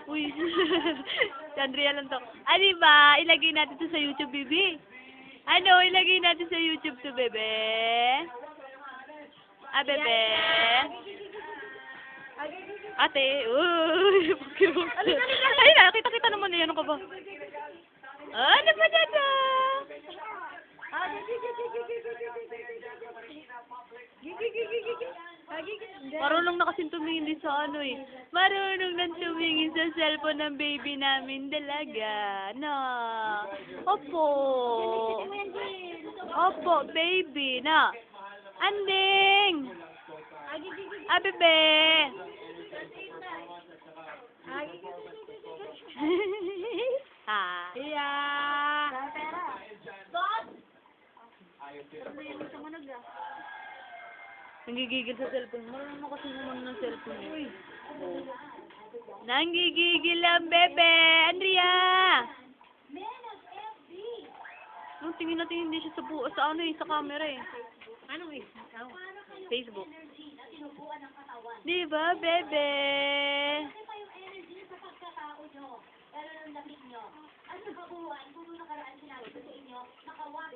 Uy. Si Andrea lang to. Ah, diba? Ilagay natin to sa YouTube, baby. Ano? Ilagay natin sa YouTube to, bebe. Ah, bebe. Ate. Uy. Ay, nakita-kita naman na yan. Ano ka ba? Ah, ano ba dito? Marunong na kasing tumingin din sa ano eh. Marunong na tumingin sa cellphone ng baby namin dalaga. No. Opo. Opo, baby. No. Anding. Ah, bebe. Ah. Yeah. Nanggigigil sa cellphone. Marunong mo kasi naman ng cellphone. Uy. Oh. Nanggigigil ang bebe. Andrea! Nung tingin natin hindi siya sa ano eh, sa camera eh. Anong is? Facebook. Diba, bebe?